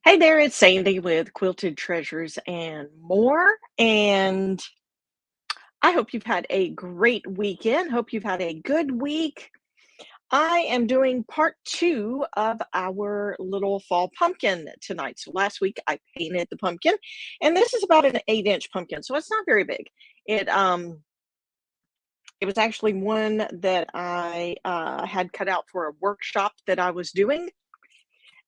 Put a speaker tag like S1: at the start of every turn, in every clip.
S1: Hey there, it's Sandy with Quilted Treasures and More. And I hope you've had a great weekend. Hope you've had a good week. I am doing part two of our little fall pumpkin tonight. So last week I painted the pumpkin, and this is about an 8-inch pumpkin, so it's not very big. It it was actually one that I had cut out for a workshop that I was doing,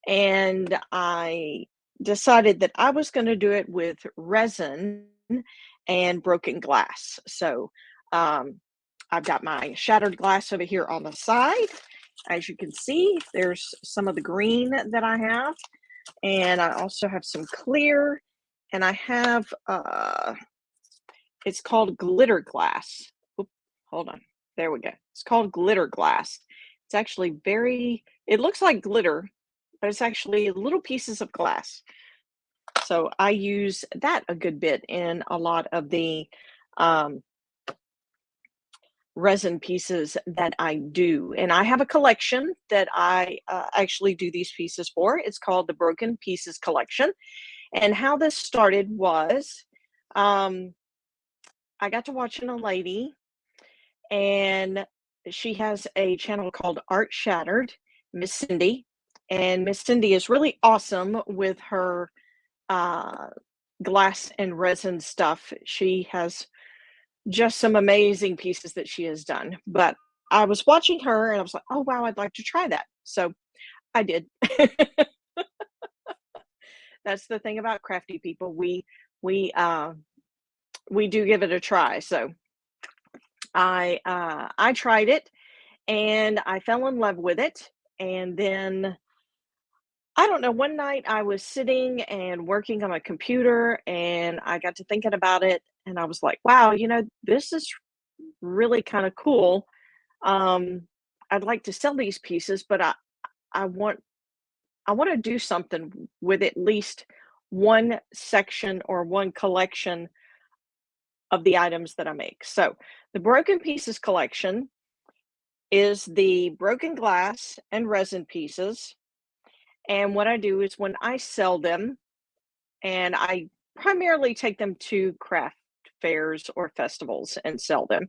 S1: and I decided that I was going to do it with resin and broken glass. So um, I've got my shattered glass over here on the side. As you can see, there's some of the green that I have, and I also have some clear, and I have it's called glitter glass. Oop, hold on, there we go. It's called glitter glass. It's actually it looks like glitter, but it's actually little pieces of glass. So I use that a good bit in a lot of the um, resin pieces that I do. And I have a collection that I actually do these pieces for. It's called the Broken Pieces Collection. And how this started was um, I got to watching a lady, and she has a channel called Art Shattered, Miss Cindy. And Miss Cindy is really awesome with her uh, glass and resin stuff. She has just some amazing pieces that she has done. But I was watching her and I was like, oh, wow, I'd like to try that. So I did. That's the thing about crafty people. We we do give it a try. So I tried it and I fell in love with it. And then I don't know, one night I was sitting and working on my computer and I got to thinking about it and I was like, wow, this is really kind of cool. Um, I'd like to sell these pieces, but I want I want to do something with at least one section or one collection of the items that I make. So the Broken Pieces collection is the broken glass and resin pieces. And what I do is when I sell them, and I primarily take them to craft fairs or festivals and sell them.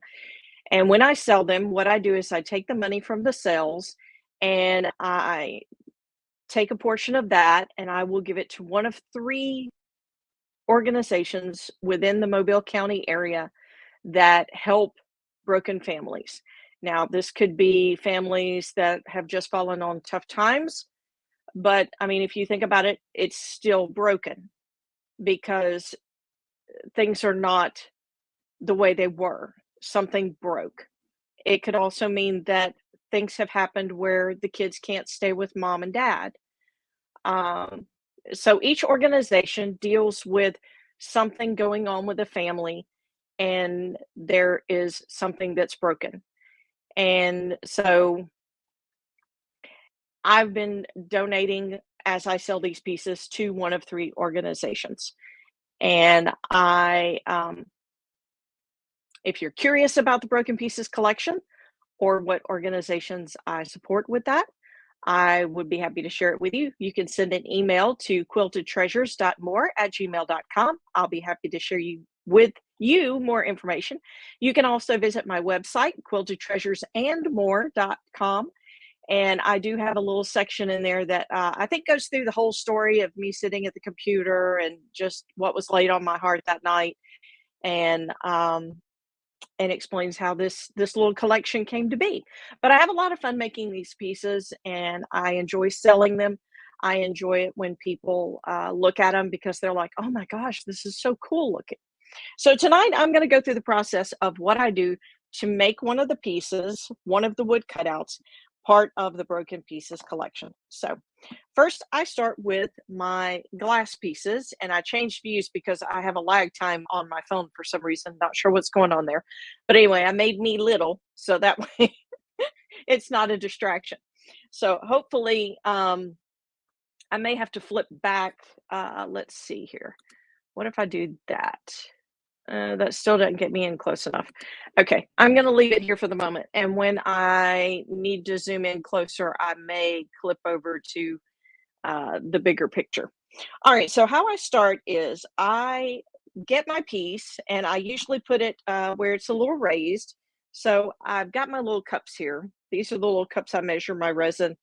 S1: And when I sell them, what I do is I take the money from the sales and I take a portion of that and I will give it to one of three organizations within the Mobile County area that help broken families. Now, this could be families that have just fallen on tough times, but I mean, if you think about it, it's still broken because things are not the way they were. Something broke. It could also mean that things have happened where the kids can't stay with mom and dad. Um, so each organization deals with something going on with a family, and there is something that's broken. And so I've been donating as I sell these pieces to one of three organizations. And if you're curious about the Broken Pieces collection or what organizations I support with that, I would be happy to share it with you. You can send an email to quiltedtreasures.more@gmail.com. I'll be happy to share with you more information. You can also visit my website, quiltedtreasuresandmore.com. And I do have a little section in there that I think goes through the whole story of me sitting at the computer and just what was laid on my heart that night. And explains how this little collection came to be. But I have a lot of fun making these pieces, and I enjoy selling them. I enjoy it when people look at them because they're like, "Oh my gosh, this is so cool looking." So tonight I'm going to go through the process of what I do to make one of the pieces, one of the wood cutouts, part of the Broken Pieces collection. So first, I start with my glass pieces, and I changed views because I have a lag time on my phone for some reason. Not sure what's going on there. But anyway, I made me little so that way it's not a distraction. So hopefully, I may have to flip back. Let's see here. What if I do that? That still doesn't get me in close enough. Okay, I'm going to leave it here for the moment. And when I need to zoom in closer, I may clip over to the bigger picture. All right, so how I start is I get my piece and I usually put it where it's a little raised. So I've got my little cups here. These are the little cups I measure my resin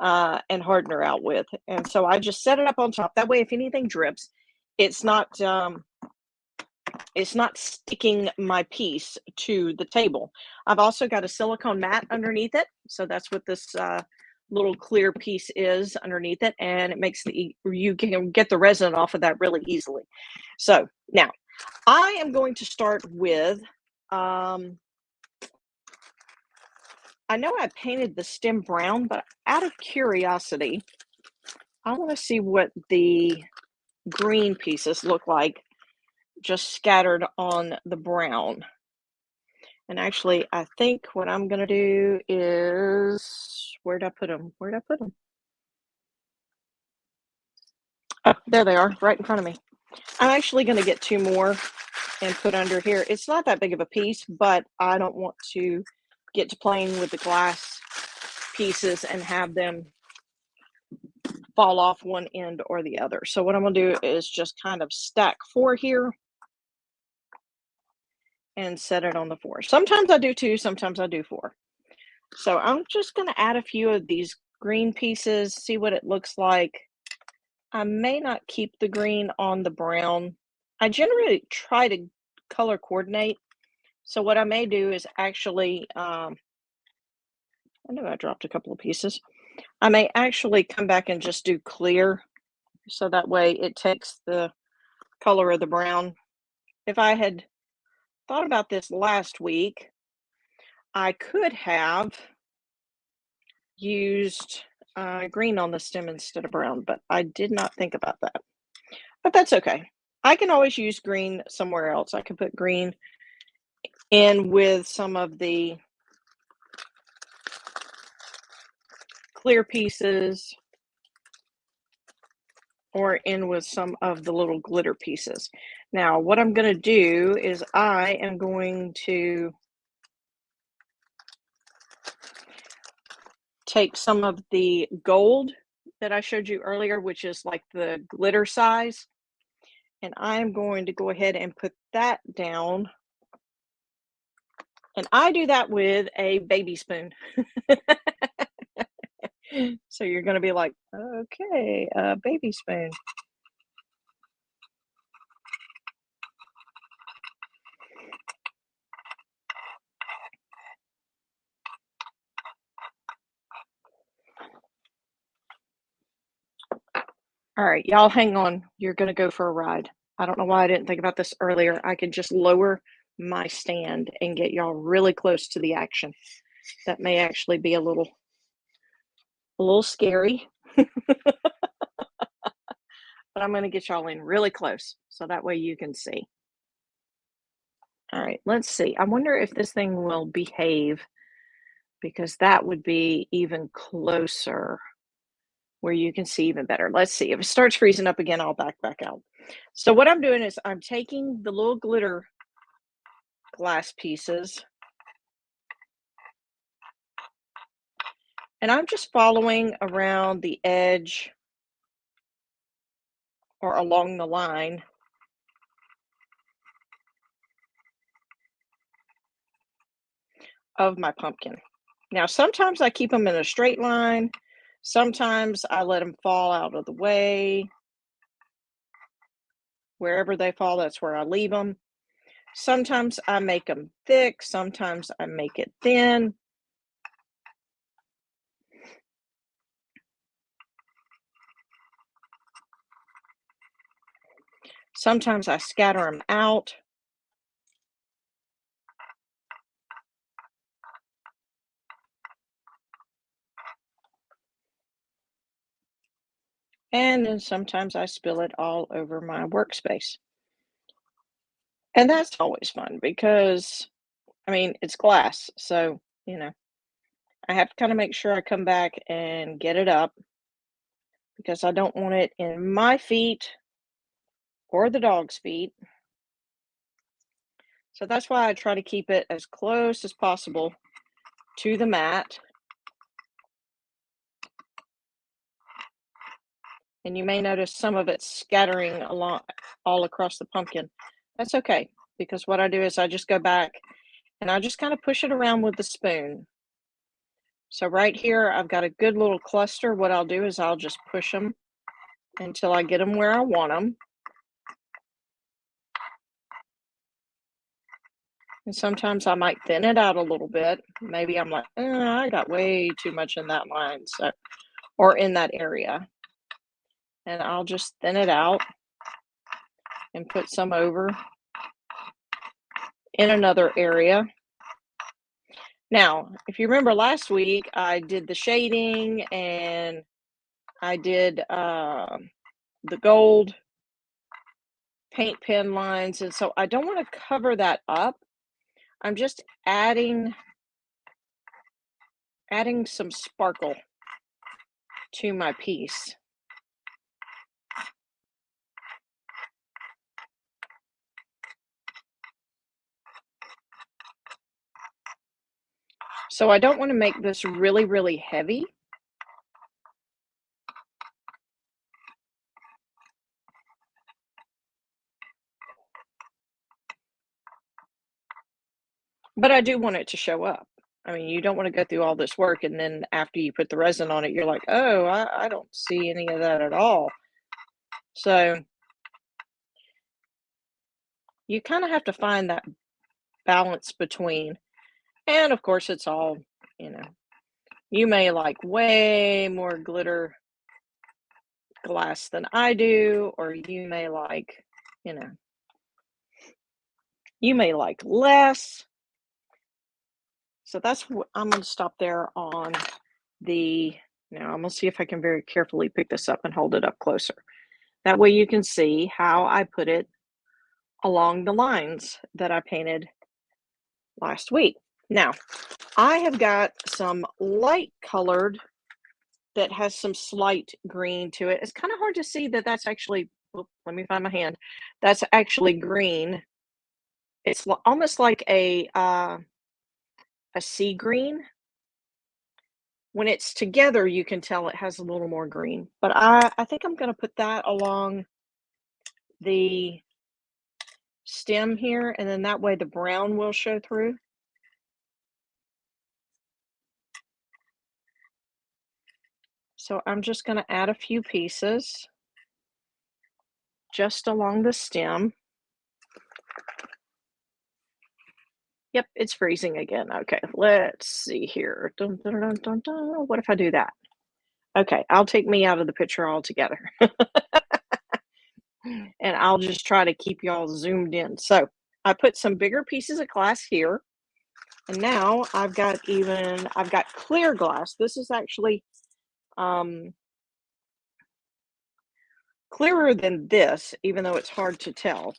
S1: and hardener out with. And so I just set it up on top. That way, if anything drips, it's not it's not sticking my piece to the table. I've also got a silicone mat underneath it. So that's what this little clear piece is underneath it. And it makes you can get the resin off of that really easily. So now I am going to start with, um, I know I painted the stem brown, but out of curiosity, I want to see what the green pieces look like just scattered on the brown. And actually, I think what I'm gonna do is where'd I put them? Where'd I put them? Oh, there they are, right in front of me. I'm actually gonna get two more and put under here. It's not that big of a piece, but I don't want to get to playing with the glass pieces and have them fall off one end or the other. So what I'm gonna do is just kind of stack four here and set it on the four. Sometimes I do two, sometimes I do four. So I'm just gonna add a few of these green pieces, see what it looks like. I may not keep the green on the brown. I generally try to color coordinate. So what I may do is actually, I know I dropped a couple of pieces. I may actually come back and just do clear, so that way it takes the color of the brown. If I had thought about this last week, I could have used green on the stem instead of brown, but I did not think about that. But that's okay. I can always use green somewhere else. I can put green in with some of the clear pieces or in with some of the little glitter pieces. Now, what I'm going to do is I am going to take some of the gold that I showed you earlier, which is like the glitter size, and I'm going to go ahead and put that down. And I do that with a baby spoon. So you're going to be like, okay, baby spoon. All right, y'all hang on. You're going to go for a ride. I don't know why I didn't think about this earlier. I could just lower my stand and get y'all really close to the action. That may actually be a little scary, but I'm going to get y'all in really close so that way you can see. All right, let's see. I wonder if this thing will behave because that would be even closer where you can see even better. Let's see. If it starts freezing up again, I'll back out. So what I'm doing is I'm taking the little glitter glass pieces and I'm just following around the edge or along the line of my pumpkin. Now, sometimes I keep them in a straight line. Sometimes I let them fall out of the way. Wherever they fall, that's where I leave them. Sometimes I make them thick. Sometimes I make it thin. Sometimes I scatter them out. And then sometimes I spill it all over my workspace. And that's always fun because, I mean, it's glass. So, I have to kind of make sure I come back and get it up because I don't want it in my feet or the dog's feet. So that's why I try to keep it as close as possible to the mat. and you may notice some of it scattering along all across the pumpkin. That's okay, because what I do is I just go back and I just kind of push it around with the spoon. So right here, I've got a good little cluster. What I'll do is I'll just push them until I get them where I want them. And sometimes I might thin it out a little bit. Maybe I'm like, I got way too much in that line, so or in that area. And I'll just thin it out and put some over in another area. Now, if you remember last week, I did the shading and I did the gold paint pen lines, and so I don't want to cover that up. I'm just adding some sparkle to my piece. So I don't want to make this really, really heavy. But I do want it to show up. I mean, you don't want to go through all this work and then after you put the resin on it, you're like, oh, I don't see any of that at all. So you kind of have to find that balance between, and of course, it's all, you know, you may like way more glitter glass than I do, or you may like, you know, you may like less. So that's what I'm going to stop there on the, now I'm going to see if I can very carefully pick this up and hold it up closer. That way you can see how I put it along the lines that I painted last week. Now, I have got some light colored that has some slight green to it. It's kind of hard to see that that's actually, let me find my hand. That's actually green. It's almost like a sea green. When it's together, you can tell it has a little more green. But I think I'm going to put that along the stem here, and then that way the brown will show through. So I'm just going to add a few pieces just along the stem. Yep, it's freezing again. Okay, let's see here. Dun, dun, dun, dun, dun. What if I do that? Okay, I'll take me out of the picture altogether. And I'll just try to keep y'all zoomed in. So I put some bigger pieces of glass here. And now I've got clear glass. This is actually clearer than this, even though it's hard to tell.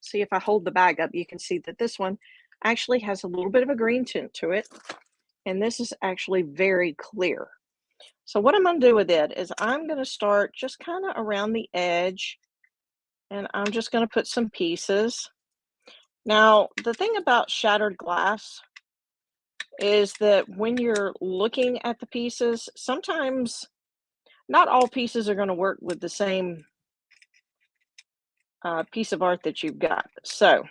S1: See, if I hold the bag up, you can see that this one actually has a little bit of a green tint to it. And this is actually very clear. So what I'm going to do with it is I'm going to start just kind of around the edge, and I'm just going to put some pieces. Now, the thing about shattered glass is that when you're looking at the pieces, sometimes not all pieces are going to work with the same piece of art that you've got. So,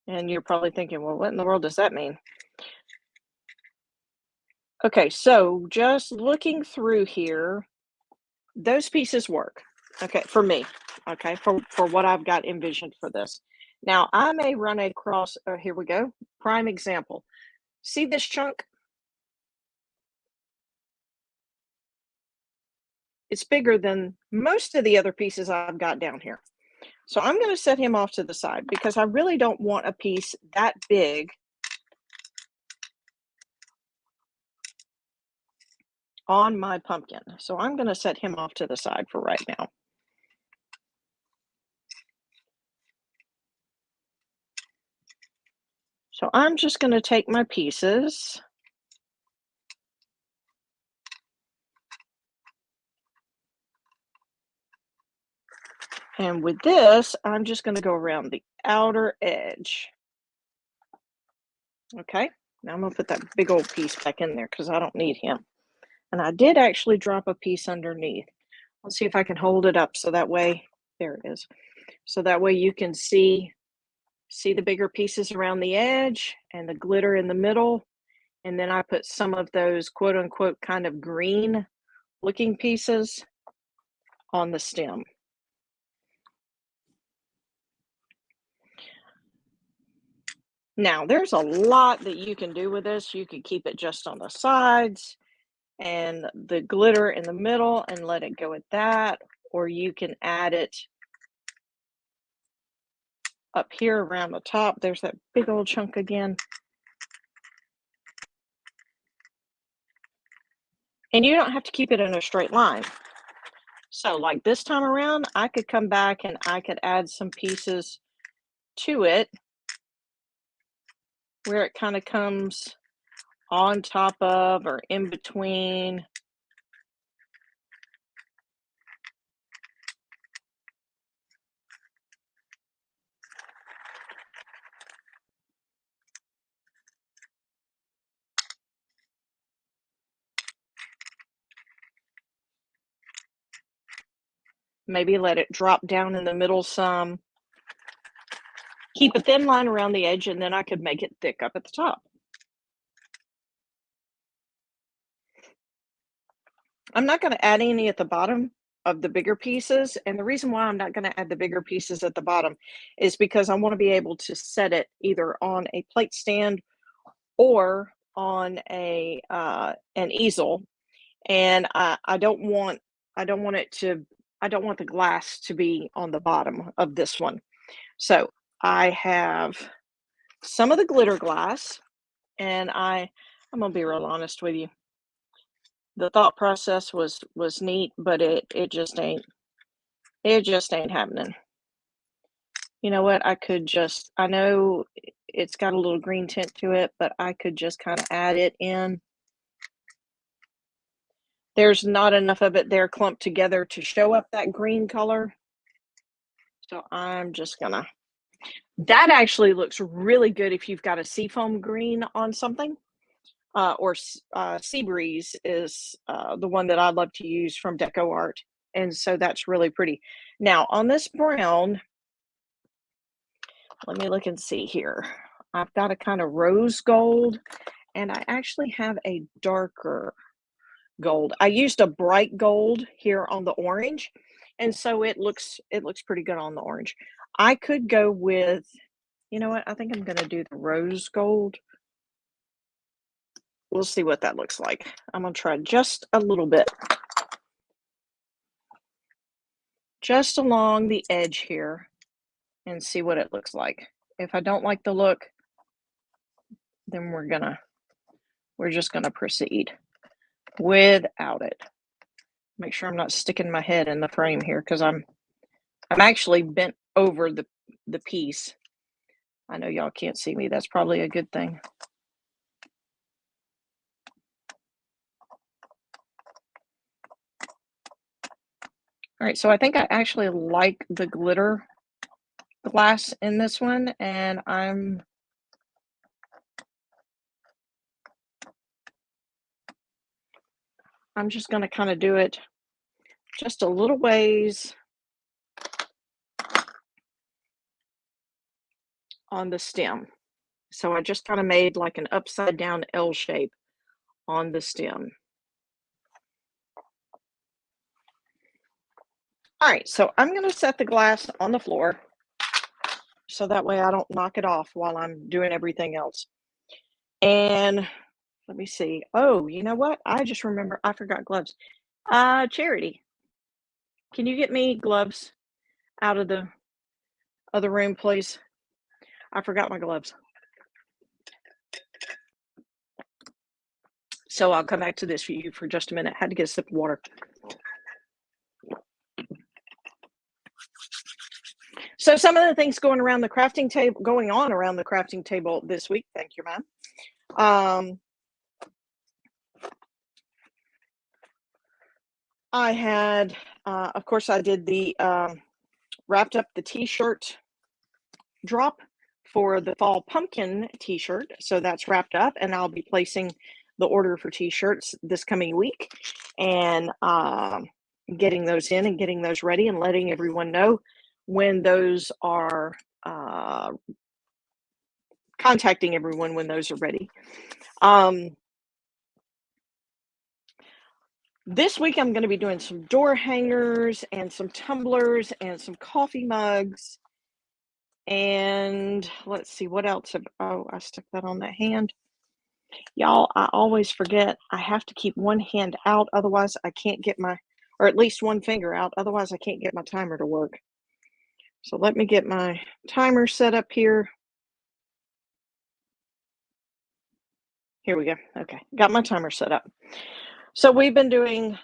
S1: and you're probably thinking, well, what in the world does that mean? Okay, so just looking through here, those pieces work. Okay, for me. Okay, for what I've got envisioned for this. Now, I may run across, here we go, prime example. See this chunk? It's bigger than most of the other pieces I've got down here. So I'm going to set him off to the side because I really don't want a piece that big on my pumpkin. So I'm going to set him off to the side for right now. So I'm just going to take my pieces and with this, I'm just going to go around the outer edge. Okay, now I'm going to put that big old piece back in there because I don't need him. And I did actually drop a piece underneath. I'll see if I can hold it up so that way, there it is. So that way you can see the bigger pieces around the edge and the glitter in the middle. And then I put some of those quote unquote kind of green looking pieces on the stem. Now, there's a lot that you can do with this. You could keep it just on the sides and the glitter in the middle and let it go at that, or you can add it up here around the top. There's that big old chunk again. And you don't have to keep it in a straight line. So like this time around, I could come back and I could add some pieces to it where it kind of comes on top of or in between. Maybe let it drop down in the middle some. Keep a thin line around the edge, and then I could make it thick up at the top. I'm not going to add any at the bottom of the bigger pieces. And the reason why I'm not going to add the bigger pieces at the bottom is because I want to be able to set it either on a plate stand or on a an easel. And I don't want the glass to be on the bottom of this one. So I have some of the glitter glass, and I'm gonna be real honest with you. The thought process was neat, but it just ain't happening. You know what? I know it's got a little green tint to it, but I could just kind of add it in. There's not enough of it there clumped together to show up that green color. So I'm just gonna, that actually looks really good if you've got a seafoam green on something. Sea Breeze is the one that I love to use from Deco Art. And so that's really pretty. Now on this brown, let me look and see here. I've got a kind of rose gold, and I actually have a darker gold. I used a bright gold here on the orange, and so it looks pretty good on the orange. I could go with, you know what? I think I'm going to do the rose gold. We'll see what that looks like. I'm going to try just a little bit. Just along the edge here and see what it looks like. If I don't like the look, then we're just going to proceed without it. Make sure I'm not sticking my head in the frame here because I'm actually bent over the piece. I know y'all can't see me. That's probably a good thing. All right, so I think I actually like the glitter glass in this one, and I'm just going to kind of do it just a little ways on the stem. So I just kind of made like an upside down L shape on the stem. All right, so I'm going to set the glass on the floor so that way I don't knock it off while I'm doing everything else. And let me see. Oh, you know what? I just remember I forgot gloves. Charity, can you get me gloves out of the other room, please? I forgot my gloves. So I'll come back to this for you for just a minute. Had to get a sip of water. So some of the things going on around the crafting table this week. Thank you, ma'am. I had, of course, I did the wrapped up the t-shirt drop for the fall pumpkin t-shirt. So that's wrapped up, and I'll be placing the order for t-shirts this coming week. And getting those in and getting those ready and letting everyone know when those are contacting everyone when those are ready. Um, this week I'm going to be doing some door hangers and some tumblers and some coffee mugs. And let's see what else. Oh, I stuck that on that hand. Y'all, I always forget I have to keep one hand out, otherwise I can't get my, or at least one finger out, otherwise I can't get my timer to work. So let me get my timer set up here. Here we go. Okay, got my timer set up. So we've been doing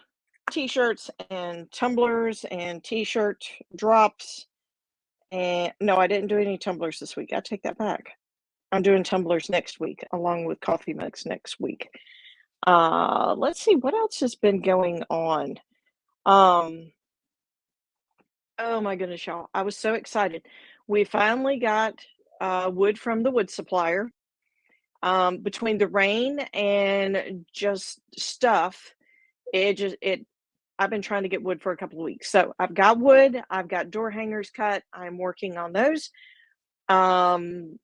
S1: t-shirts and tumblers and t-shirt drops. And no, I didn't do any tumblers this week. I take that back. I'm doing tumblers next week, along with coffee mugs next week. Let's see what else has been going on. Oh my goodness, y'all. I was so excited. We finally got wood from the wood supplier. Between the rain and just stuff, it I've been trying to get wood for a couple of weeks. So I've got wood, I've got door hangers cut. I'm working on those. Um,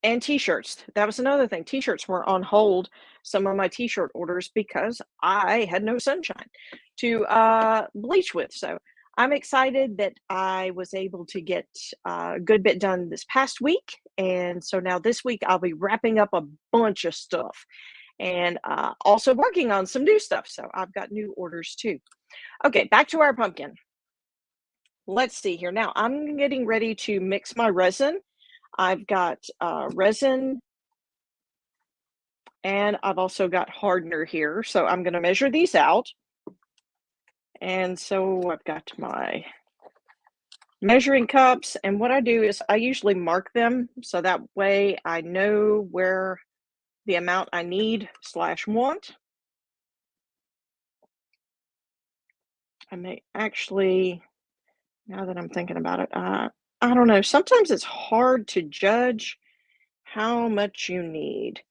S1: and t-shirts. That was another thing. T-shirts were on hold, some of my t-shirt orders, because I had no sunshine to bleach with. So I'm excited that I was able to get a good bit done this past week. And so now this week I'll be wrapping up a bunch of stuff and also working on some new stuff. So I've got new orders too. Okay, back to our pumpkin. Let's see here. Now I'm getting ready to mix my resin. I've got resin, and I've also got hardener here. So I'm going to measure these out. And so I've got my measuring cups. And what I do is I usually mark them so that way I know where the amount I need / want. I may actually, now that I'm thinking about it, I don't know. Sometimes it's hard to judge how much you need.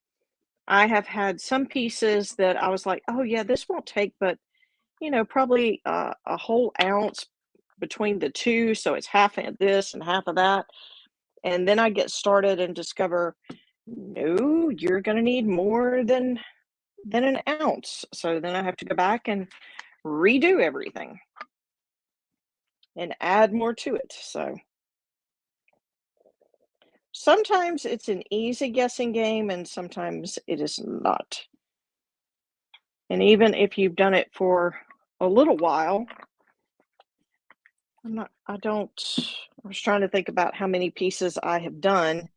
S1: I have had some pieces that I was like, oh yeah, this won't take but probably a whole ounce between the two. So it's half of this and half of that. And then I get started and discover, no, you're going to need more than an ounce. So then I have to go back and redo everything and add more to it. So sometimes it's an easy guessing game and sometimes it is not. And even if you've done it for a little while, I was trying to think about how many pieces I have done,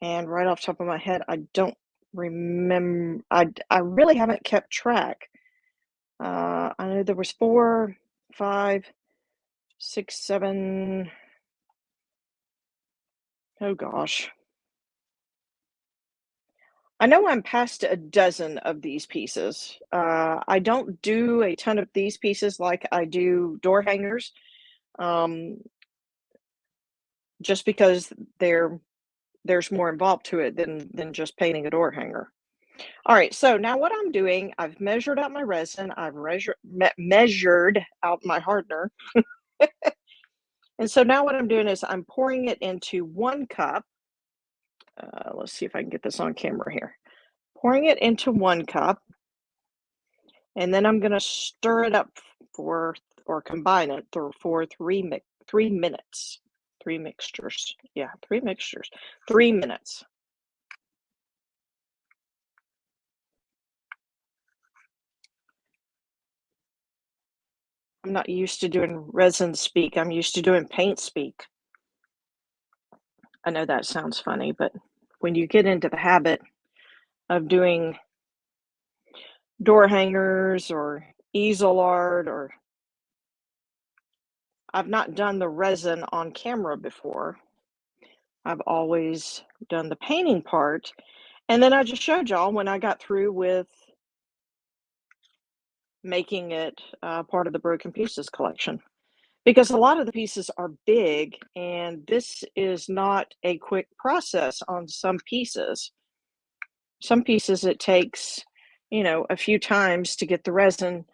S1: and right off the top of my head, I don't remember. I really haven't kept track. I know there was 4, 5, 6, 7. Oh gosh. I know I'm past a dozen of these pieces. I don't do a ton of these pieces like I do door hangers, um, just because there's more involved to it than just painting a door hanger. All right, so now what I'm doing, I've measured out my resin, I've measured out my hardener. And so now what I'm doing is I'm pouring it into 1 cup. Let's see if I can get this on camera here. Pouring it into 1 cup, and then I'm going to stir it up for, or combine it for 3 minutes. 3 mixtures. Yeah, 3 mixtures. 3 minutes. I'm not used to doing resin speak. I'm used to doing paint speak. I know that sounds funny, but when you get into the habit of doing door hangers or easel art, or I've not done the resin on camera before. I've always done the painting part. And then I just showed y'all when I got through with making it part of the Broken Pieces collection. Because a lot of the pieces are big, and this is not a quick process on some pieces. Some pieces it takes, a few times to get the resin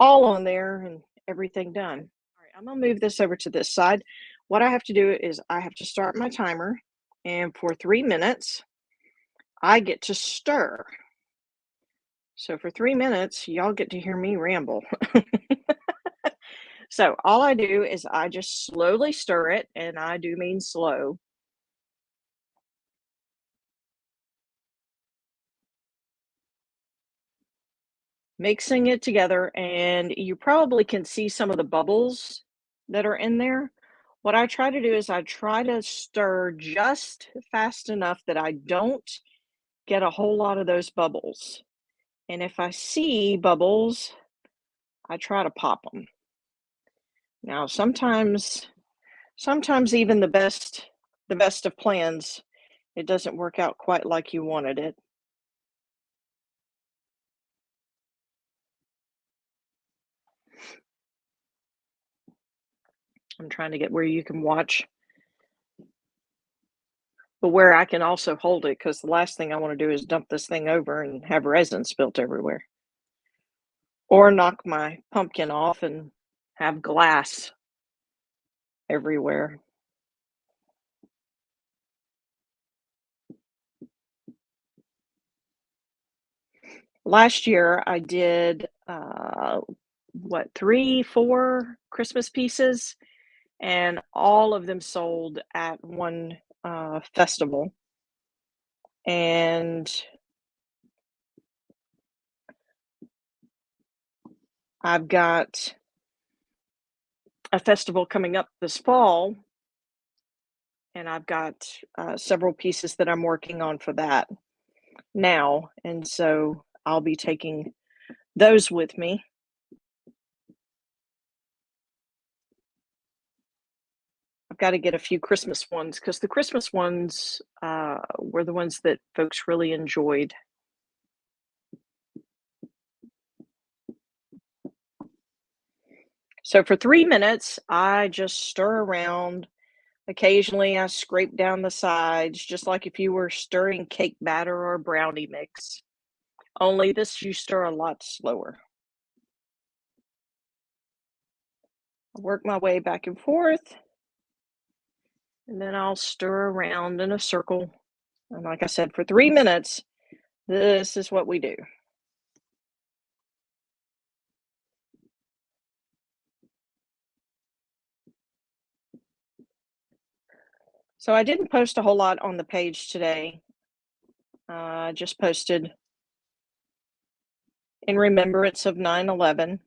S1: all on there everything done. All right, I'm gonna move this over to this side. What I have to do is I have to start my timer, and for 3 minutes, I get to stir. So for 3 minutes, y'all get to hear me ramble. So all I do is I just slowly stir it, and I do mean slow. Mixing it together, and you probably can see some of the bubbles that are in there. What I try to do is I try to stir just fast enough that I don't get a whole lot of those bubbles. And if I see bubbles, I try to pop them. Now, sometimes even the best of plans, it doesn't work out quite like you wanted it. I'm trying to get where you can watch, but where I can also hold it, because the last thing I want to do is dump this thing over and have resin spilt everywhere, or knock my pumpkin off and have glass everywhere. Last year, I did what, 3, 4 Christmas pieces, and all of them sold at one festival. And I've got a festival coming up this fall, and I've got several pieces that I'm working on for that now. And so I'll be taking those with me. I've got to get a few Christmas ones because the Christmas ones were the ones that folks really enjoyed. So for 3 minutes, I just stir around. Occasionally, I scrape down the sides, just like if you were stirring cake batter or brownie mix. Only this, you stir a lot slower. I work my way back and forth, and then I'll stir around in a circle. And like I said, for 3 minutes, this is what we do. So I didn't post a whole lot on the page today. I just posted in remembrance of 9/11.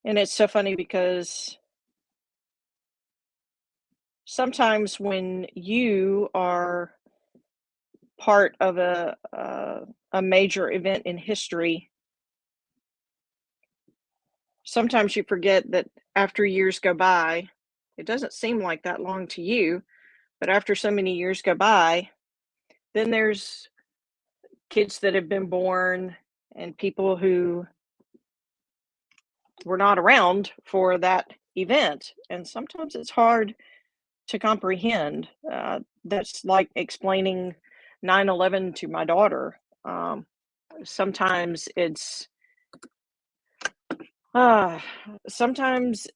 S1: And it's so funny because sometimes when you are part of a major event in history, sometimes you forget that after years go by, it doesn't seem like that long to you, but after so many years go by, then there's kids that have been born and people who were not around for that event. And sometimes it's hard to comprehend. That's like explaining 9/11 to my daughter. Sometimes uh, sometimes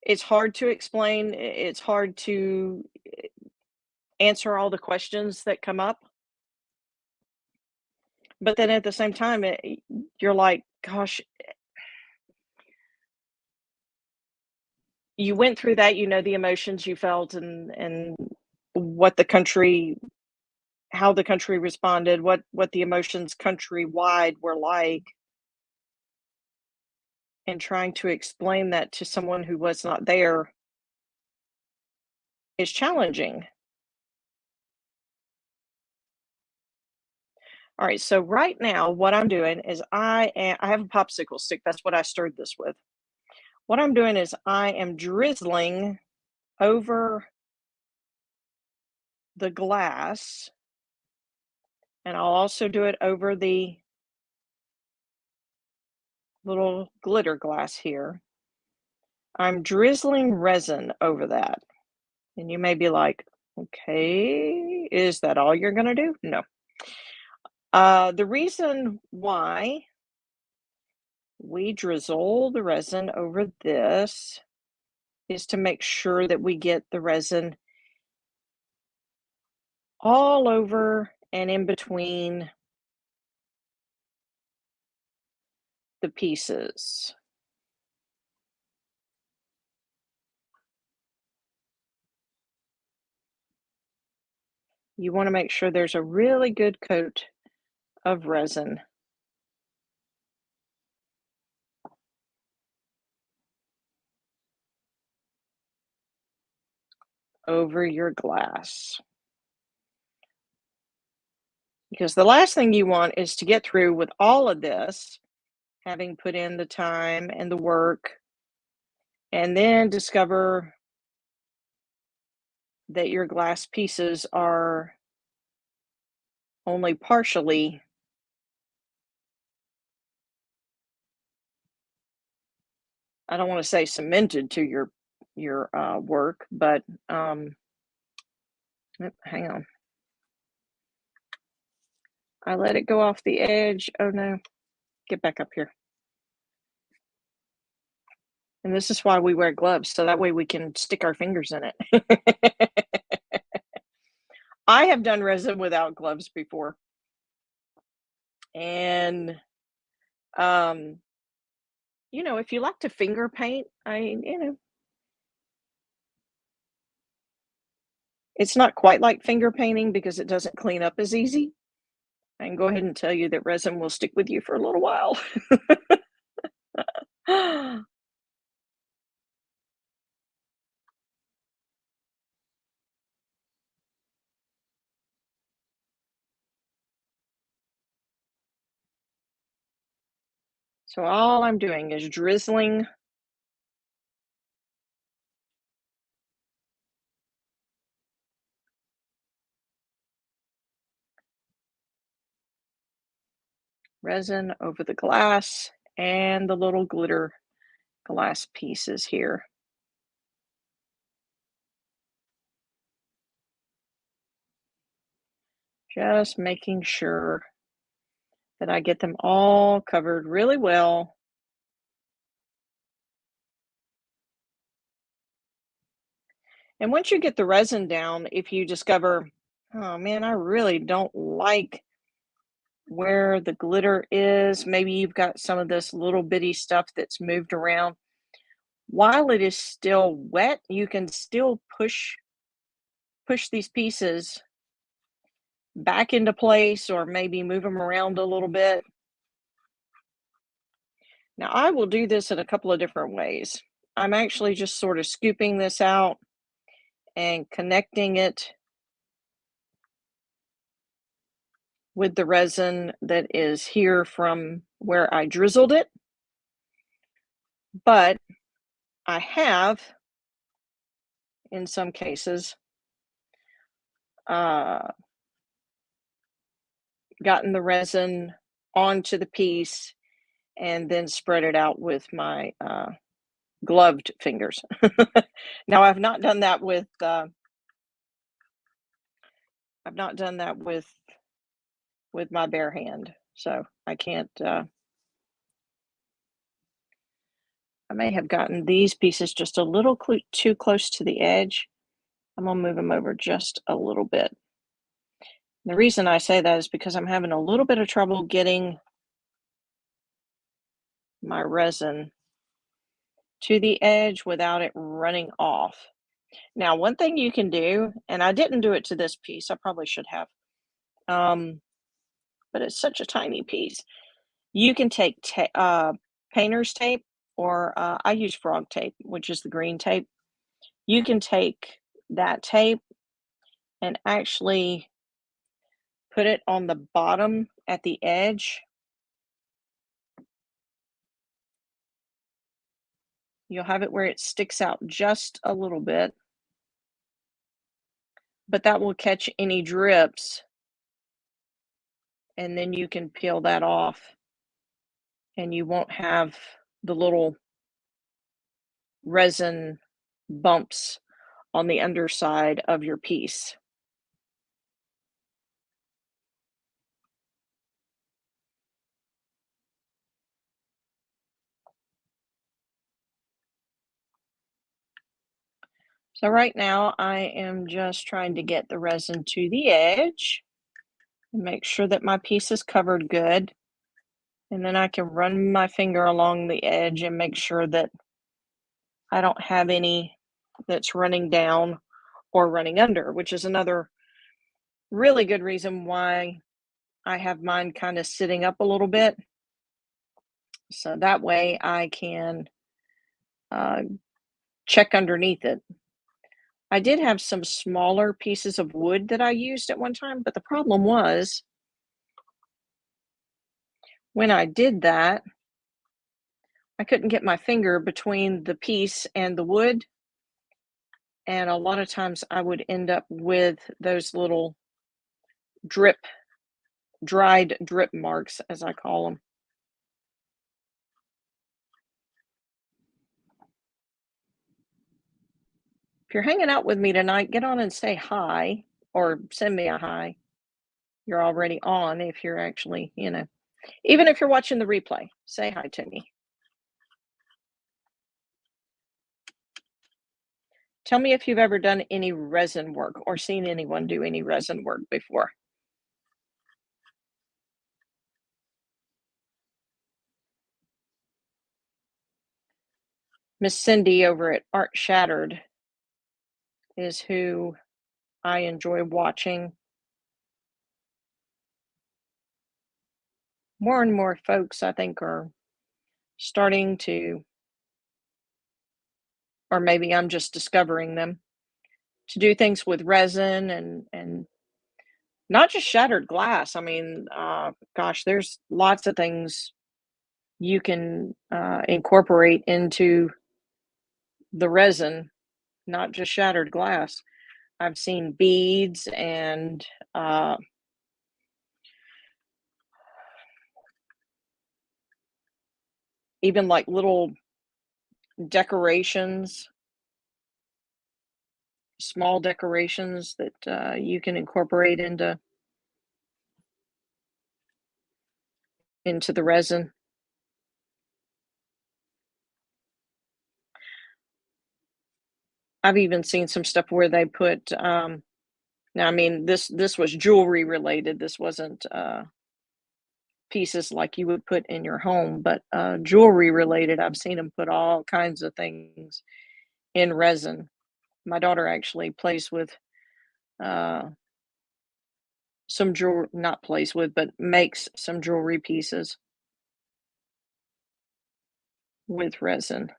S1: it's hard to explain. It's hard to answer all the questions that come up. But then at the same time, you're like, gosh, you went through that, you know, the emotions you felt, and what the country, how the country responded, what the emotions countrywide were like, and trying to explain that to someone who was not there is challenging. All right, so right now, what I'm doing is I have a popsicle stick. That's what I stirred this with. What I'm doing is I am drizzling over the glass, and I'll also do it over the little glitter glass here. I'm drizzling resin over that. And you may be like, okay, is that all you're going to do? No. The reason why we drizzle the resin over this is to make sure that we get the resin all over and in between the pieces. You want to make sure there's a really good coat of resin over your glass. Because the last thing you want is to get through with all of this, having put in the time and the work, and then discover that your glass pieces are only partially, I don't want to say cemented to your work, but hang on. I let it go off the edge. Oh no, get back up here. And this is why we wear gloves, so that way we can stick our fingers in it. I have done resin without gloves before. And um, if you like to finger paint, it's not quite like finger painting because it doesn't clean up as easy. I can go ahead and tell you that resin will stick with you for a little while. So all I'm doing is drizzling resin over the glass and the little glitter glass pieces here. Just making sure that I get them all covered really well. And once you get the resin down, if you discover, oh man, I really don't like where the glitter is, maybe you've got some of this little bitty stuff that's moved around. While it is still wet, you can still push these pieces back into place or maybe move them around a little bit. Now, I will do this in a couple of different ways. I'm actually just sort of scooping this out and connecting it with the resin that is here from where I drizzled it. But I have, in some cases, uh, gotten the resin onto the piece and then spread it out with my gloved fingers. Now, I've not done that with my bare hand, so I can't. I may have gotten these pieces just a little too close to the edge. I'm gonna move them over just a little bit. The reason I say that is because I'm having a little bit of trouble getting my resin to the edge without it running off. Now, one thing you can do, and I didn't do it to this piece, I probably should have, but it's such a tiny piece. You can take painter's tape, or I use frog tape, which is the green tape. You can take that tape and actually put it on the bottom at the edge. You'll have it where it sticks out just a little bit, but that will catch any drips, and then you can peel that off and you won't have the little resin bumps on the underside of your piece. So right now I am just trying to get the resin to the edge and make sure that my piece is covered good. And then I can run my finger along the edge and make sure that I don't have any that's running down or running under, which is another really good reason why I have mine kind of sitting up a little bit. So that way I can uh, check underneath it. I did have some smaller pieces of wood that I used at one time, but the problem was when I did that, I couldn't get my finger between the piece and the wood. And a lot of times I would end up with those little drip, dried drip marks, as I call them. If you're hanging out with me tonight, get on and say hi or send me a hi. You're already on if you're actually, even if you're watching the replay, say hi to me. Tell me if you've ever done any resin work or seen anyone do any resin work before. Miss Cindy over at Art Shattered is who I enjoy watching. More and more folks, I think, are starting to, or maybe I'm just discovering them, to do things with resin and not just shattered glass. I mean, gosh, there's lots of things you can incorporate into the resin, not just shattered glass. I've seen beads and uh, even like little decorations, small decorations that you can incorporate into the resin. I've even seen some stuff where they put now I mean this was jewelry related. This wasn't pieces like you would put in your home, but jewelry related. I've seen them put all kinds of things in resin. My daughter actually plays with uh some jewelry, not plays with, but makes some jewelry pieces with resin.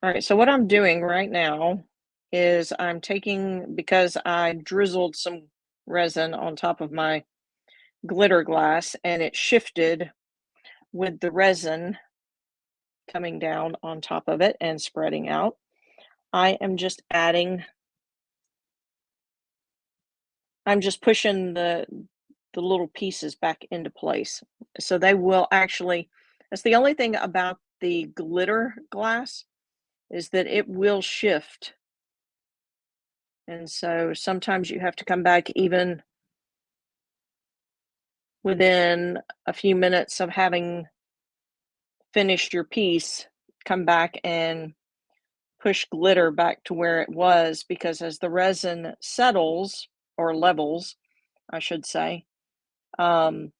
S1: All right, so what I'm doing right now is I'm taking, because I drizzled some resin on top of my glitter glass and it shifted with the resin coming down on top of it and spreading out. I am just adding, I'm just pushing the little pieces back into place. So they will actually, that's the only thing about the glitter glass is that it will shift. And so sometimes you have to come back even within a few minutes of having finished your piece, come back and push glitter back to where it was, because as the resin settles or levels, I should say, um,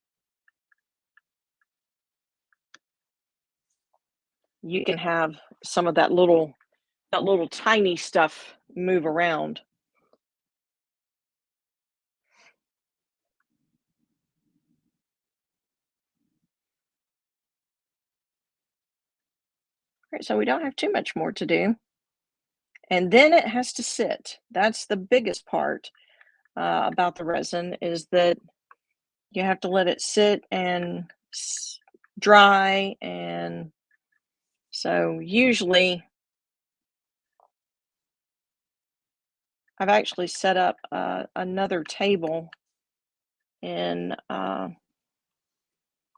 S1: you can have some of that little tiny stuff move around. Right, so we don't have too much more to do. And then it has to sit. That's the biggest part about the resin, is that you have to let it sit and dry. And so usually I've actually set up another table in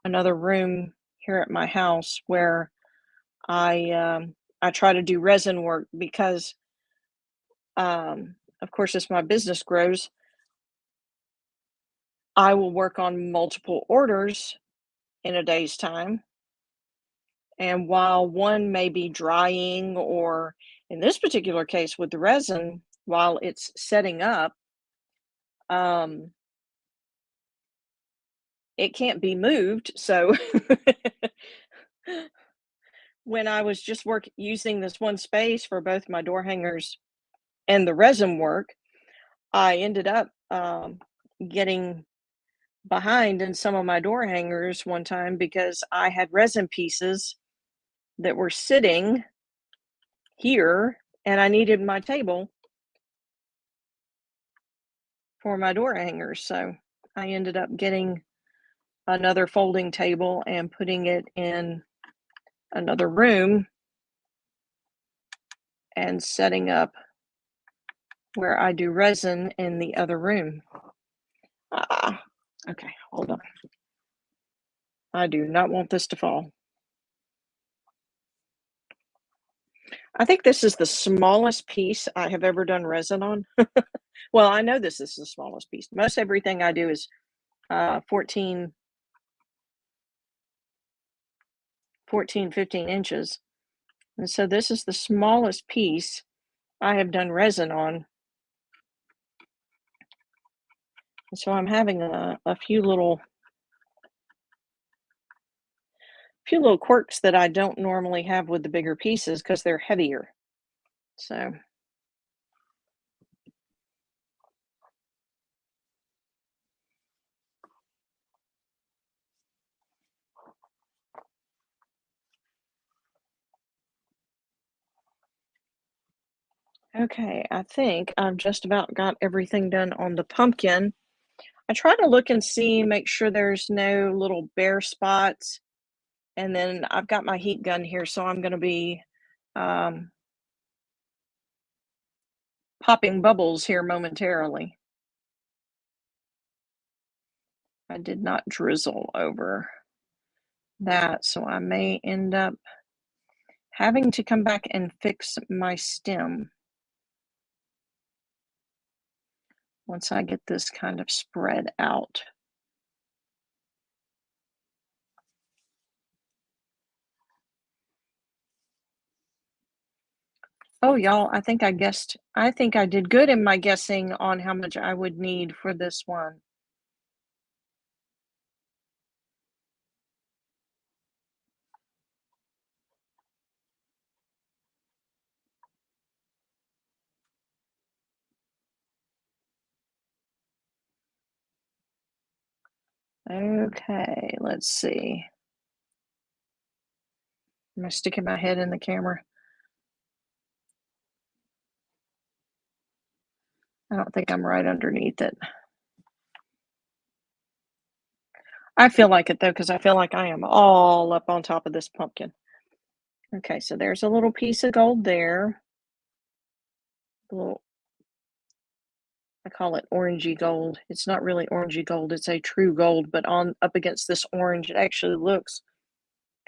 S1: another room here at my house where I try to do resin work because, of course, as my business grows, I will work on multiple orders in a day's time. And while one may be drying, or in this particular case with the resin, while it's setting up, um, it can't be moved. So when I was just using this one space for both my door hangers and the resin work, I ended up getting behind in some of my door hangers one time because I had resin pieces that were sitting here and I needed my table for my door hangers. So I ended up getting another folding table and putting it in another room and setting up where I do resin in the other room. Ah, okay, hold on. I do not want this to fall. I think this is the smallest piece I have ever done resin on. Well, I know this is the smallest piece. Most everything I do is 14, 15 inches. And so this is the smallest piece I have done resin on. And so I'm having a few little quirks that I don't normally have with the bigger pieces because they're heavier. So okay, I think I've just about got everything done on the pumpkin. I try to look and see, make sure there's no little bare spots. And then I've got my heat gun here, so I'm going to be um, popping bubbles here momentarily. I did not drizzle over that, so I may end up having to come back and fix my stem once I get this kind of spread out. Oh, y'all, I think I did good in my guessing on how much I would need for this one. Okay, let's see. Am I sticking my head in the camera? I don't think I'm right underneath it. I feel like it though, because I feel like I am all up on top of this pumpkin. Okay, so there's a little piece of gold there. A little, I call it orangey gold. It's not really orangey gold, it's a true gold, but on up against this orange, it actually looks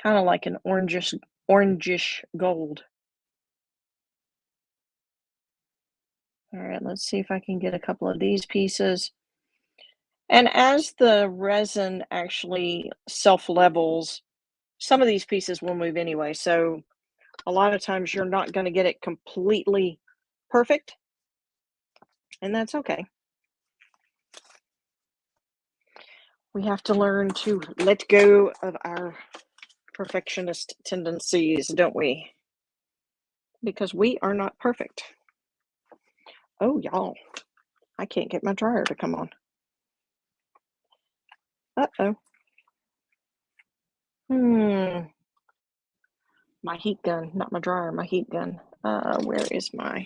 S1: kind of like an orangish gold. All right, let's see if I can get a couple of these pieces. And as the resin actually self-levels, some of these pieces will move anyway. So a lot of times you're not going to get it completely perfect, and that's okay. We have to learn to let go of our perfectionist tendencies, don't we? Because we are not perfect. Oh, y'all, I can't get my dryer to come on. Uh-oh. My heat gun, not my dryer, my heat gun. Where is my...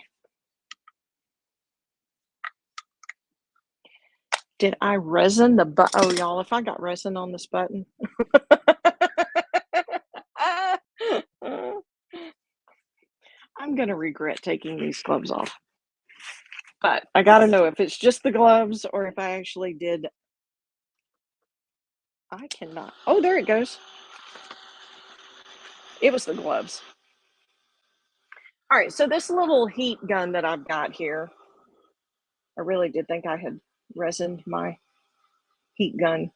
S1: Did I resin the button? Oh, y'all, if I got resin on this button. I'm going to regret taking these gloves off. But I got to know if it's just the gloves or if I actually did. I cannot. Oh, there it goes. It was the gloves. All right, so this little heat gun that I've got here, I really did think I had resined my heat gun.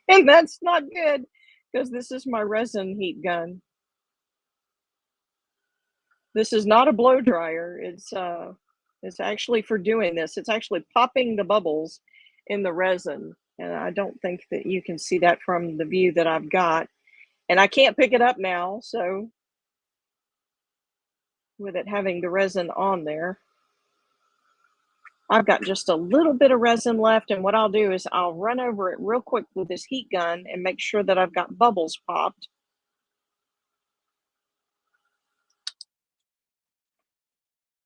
S1: And that's not good because this is my resin heat gun. This is not a blow dryer. It's actually for doing this. It's actually popping the bubbles in the resin, and I don't think that you can see that from the view that I've got. And I can't pick it up now, so with it having the resin on there, I've got just a little bit of resin left, and what I'll do is I'll run over it real quick with this heat gun and make sure that I've got bubbles popped.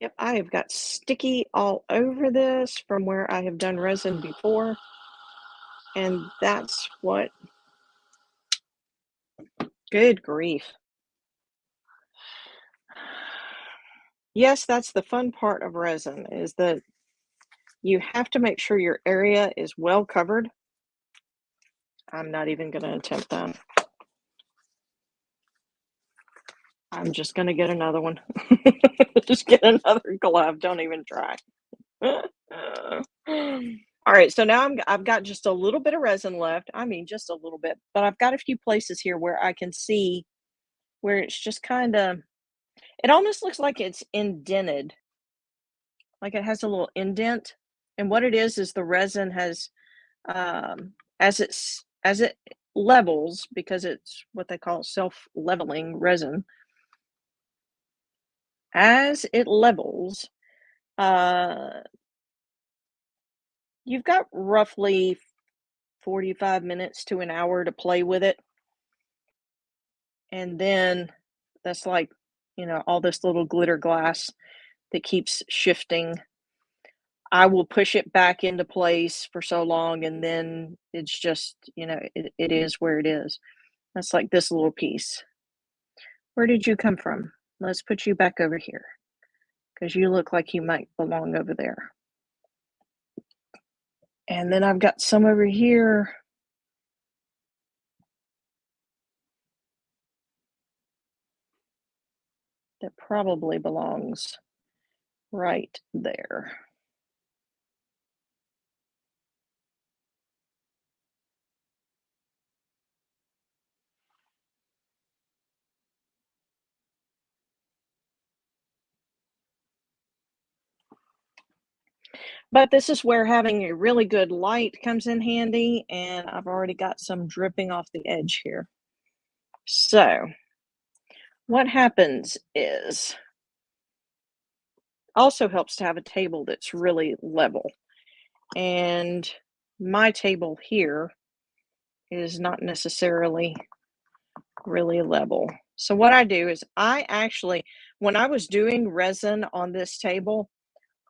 S1: Yep, I have got sticky all over this from where I have done resin before, and that's what, good grief. Yes, that's the fun part of resin is that you have to make sure your area is well covered. I'm not even going to attempt that. I'm just going to get another one. Just get another glove. Don't even try. All right, so now I've got just a little bit of resin left. I mean, just a little bit, but I've got a few places here where I can see where it's just kind of, it almost looks like it's indented, like it has a little indent. And what it is the resin has, as it levels, because it's what they call self-leveling resin, as it levels, uh, you've got roughly 45 minutes to an hour to play with it. And then that's like, all this little glitter glass that keeps shifting. I will push it back into place for so long, and then it's just, it is where it is. That's like this little piece. Where did you come from? Let's put you back over here because you look like you might belong over there. And then I've got some over here. That probably belongs right there. But this is where having a really good light comes in handy, and I've already got some dripping off the edge here. So, what happens is, also helps to have a table that's really level. And my table here is not necessarily really level. So what I do is when I was doing resin on this table,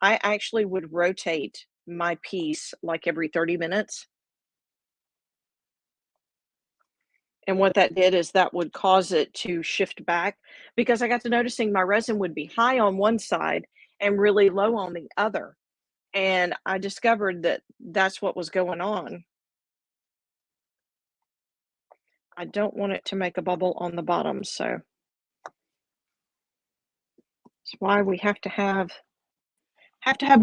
S1: I actually would rotate my piece like every 30 minutes. And what that did is that would cause it to shift back because I got to noticing my resin would be high on one side and really low on the other. And I discovered that that's what was going on. I don't want it to make a bubble on the bottom, so that's why we have to have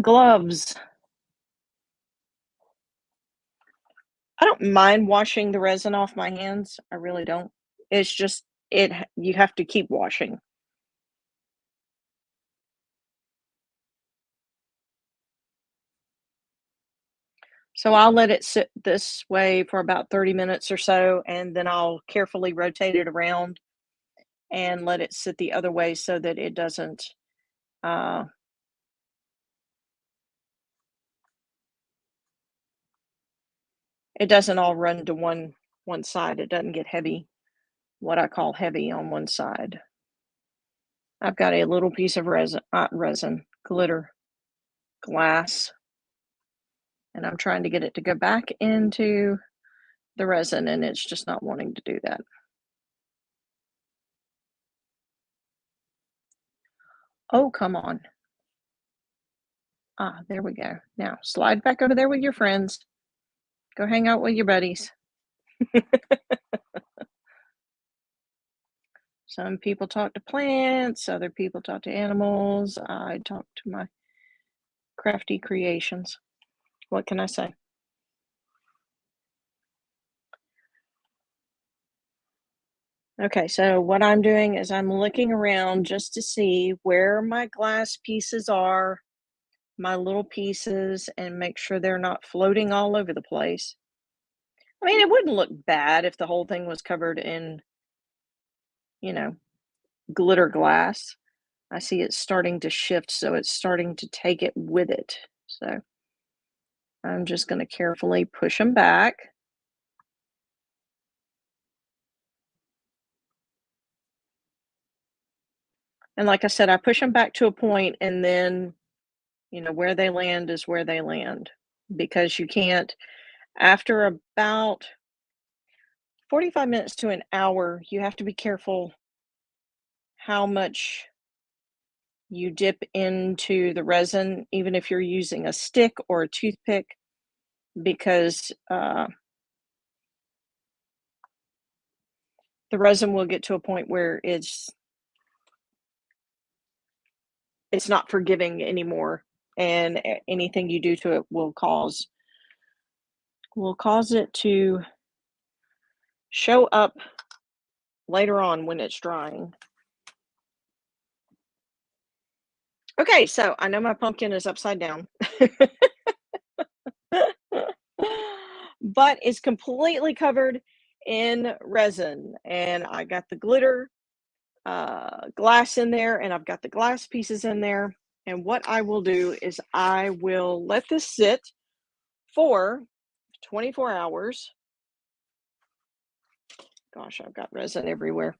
S1: gloves. I don't mind washing the resin off my hands. I really don't. It's just you have to keep washing. So I'll let it sit this way for about 30 minutes or so, and then I'll carefully rotate it around and let it sit the other way so that uh, it doesn't all run to one side. It doesn't get heavy, what I call heavy on one side. I've got a little piece of resin, glitter, glass, and I'm trying to get it to go back into the resin, and it's just not wanting to do that. Oh, come on. Ah, there we go. Now slide back over there with your friends. Go hang out with your buddies. Some people talk to plants, other people talk to animals. I talk to my crafty creations. What can I say? Okay, so what I'm doing is I'm looking around just to see where my glass pieces are, my little pieces, and make sure they're not floating all over the place. I mean, it wouldn't look bad if the whole thing was covered in, you know, glitter glass. I see it's starting to shift, so it's starting to take it with it. So I'm just going to carefully push them back. And like I said, I push them back to a point, and then, where they land is where they land because you can't, after about 45 minutes to an hour, you have to be careful how much you dip into the resin, even if you're using a stick or a toothpick, because the resin will get to a point where it's not forgiving anymore, and anything you do to it will cause it to show up later on when it's drying. Okay, so I know my pumpkin is upside down, but it's completely covered in resin, and I got the glitter glass in there, and I've got the glass pieces in there. And what I will do is I will let this sit for 24 hours. Gosh, I've got resin everywhere.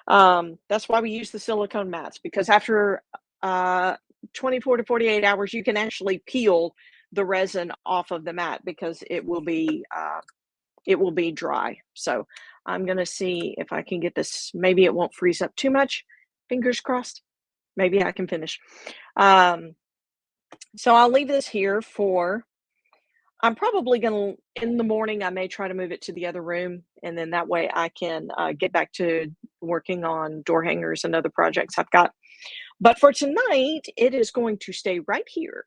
S1: That's why we use the silicone mats, because after uh, 24 to 48 hours, you can actually peel the resin off of the mat because it will be dry. So I'm gonna see if I can get this. Maybe it won't freeze up too much. Fingers crossed. Maybe I can finish. Um, so I'll leave this here for. I'm probably gonna in the morning. I may try to move it to the other room, and then that way I can get back to working on door hangers and other projects I've got. But for tonight, it is going to stay right here.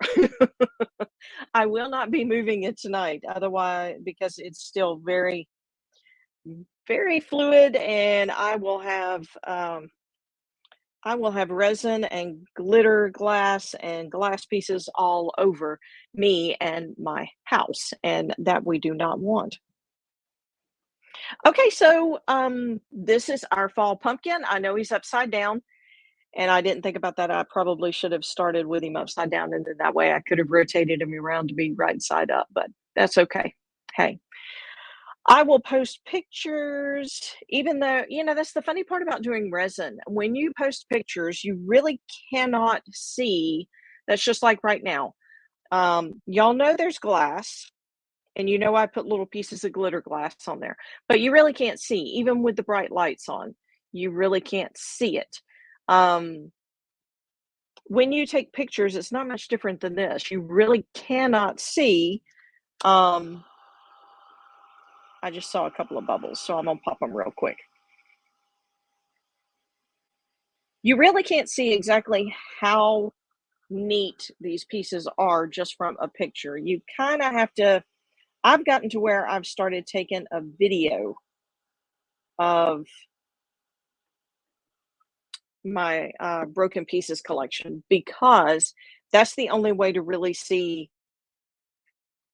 S1: I will not be moving it tonight, otherwise, because it's still very, very fluid, and I will have resin and glitter glass and glass pieces all over me and my house, and that we do not want. Okay, so this is our fall pumpkin. I know he's upside down, and I didn't think about that. I probably should have started with him upside down, and then that way I could have rotated him around to be right side up, but that's okay. Hey, I will post pictures, even though, that's the funny part about doing resin. When you post pictures, you really cannot see. That's just like right now. Y'all know there's glass, and I put little pieces of glitter glass on there, but you really can't see, even with the bright lights on. You really can't see it. Um, when you take pictures, it's not much different than this. You really cannot see. Um, I just saw a couple of bubbles, so I'm gonna pop them real quick. You really can't see exactly how neat these pieces are just from a picture. You kind of have to. I've gotten to where I've started taking a video of my broken pieces collection because that's the only way to really see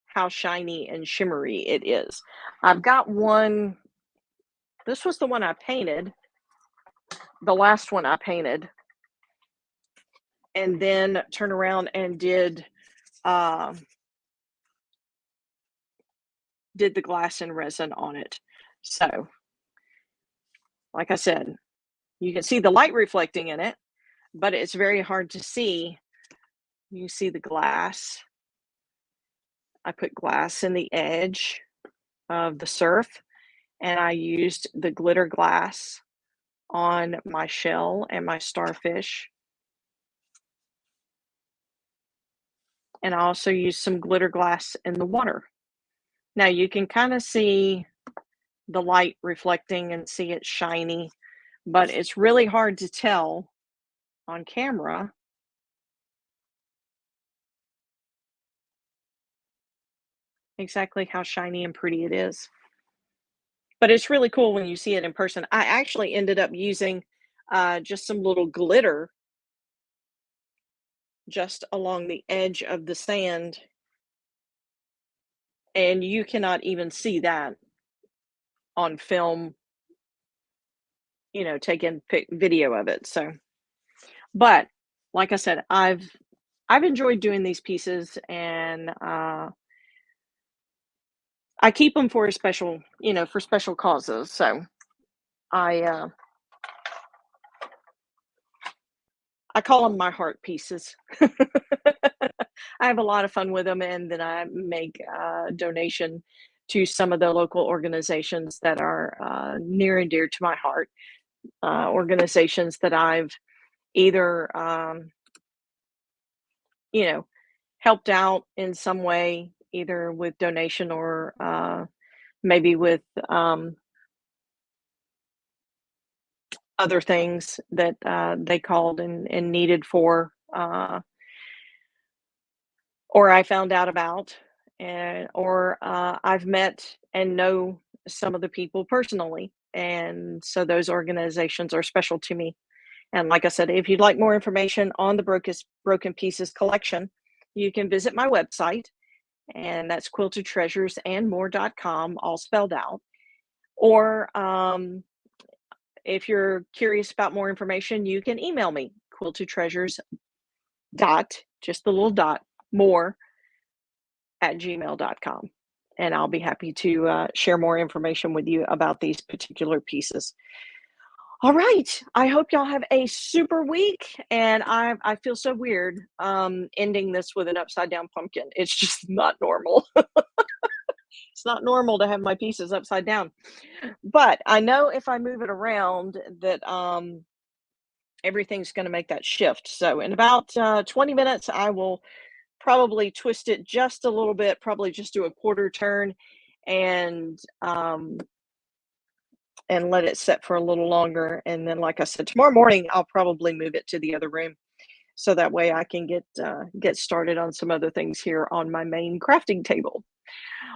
S1: how shiny and shimmery it is. I've got one. This was the one I painted, the last one I painted, and then turned around and uh, did the glass and resin on it. So, like I said, you can see the light reflecting in it, but it's very hard to see. You see the glass. I put glass in the edge of the surf, and I used the glitter glass on my shell and my starfish. And I also used some glitter glass in the water. Now you can kind of see the light reflecting and see it shiny, but it's really hard to tell on camera exactly how shiny and pretty it is. But it's really cool when you see it in person. I actually ended up using, just some little glitter just along the edge of the sand, and you cannot even see that on film, taking video of it. So, but like I said, I've enjoyed doing these pieces, and I keep them for a special, for special causes. So I uh, I call them my heart pieces. I have a lot of fun with them, and then I make a donation to some of the local organizations that are near and dear to my heart. Organizations that I've either, you know, helped out in some way, either with donation or maybe with other things that they called and needed for. Or I found out about, and or I've met and know some of the people personally, and so those organizations are special to me. And like I said, if you'd like more information on the Broken Pieces collection, you can visit my website, and that's quiltedtreasuresandmore.com, all spelled out. Or if you're curious about more information, you can email me, quiltedtreasures dot, just the little dot, more at gmail.com. And I'll be happy to share more information with you about these particular pieces. All right. I hope y'all have a super week. And I feel so weird ending this with an upside down pumpkin. It's just not normal. It's not normal to have my pieces upside down. But I know if I move it around that everything's going to make that shift. So in about 20 minutes, I will probably twist it just a little bit, probably just do a quarter turn and um and let it set for a little longer. And then, like I said, tomorrow morning I'll probably move it to the other room so that way I can get started on some other things here on my main crafting table.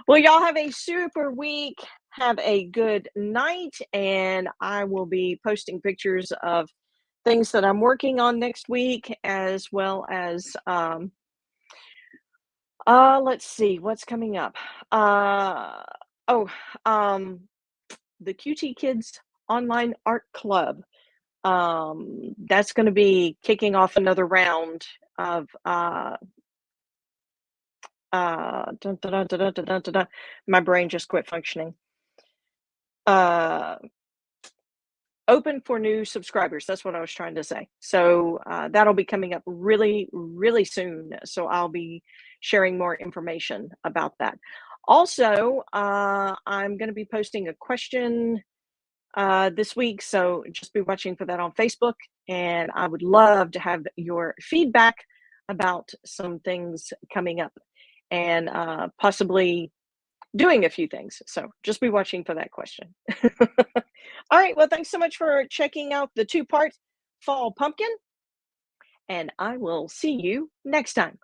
S1: Well, y'all have a super week. Have a good night, and I will be posting pictures of things that I'm working on next week, as well as let's see what's coming up. Uh, oh, um, the QT Kids Online Art Club. That's going to be kicking off another round of dun, dun, dun, dun, dun, dun, dun, dun, dun. My brain just quit functioning. Uh, Open for new subscribers. That's what I was trying to say. So that'll be coming up really, really soon. So I'll be sharing more information about that. Also, I'm going to be posting a question this week. So just be watching for that on Facebook. And I would love to have your feedback about some things coming up and possibly doing a few things. So just be watching for that question. All right. Well, thanks so much for checking out the two-part fall pumpkin, and I will see you next time.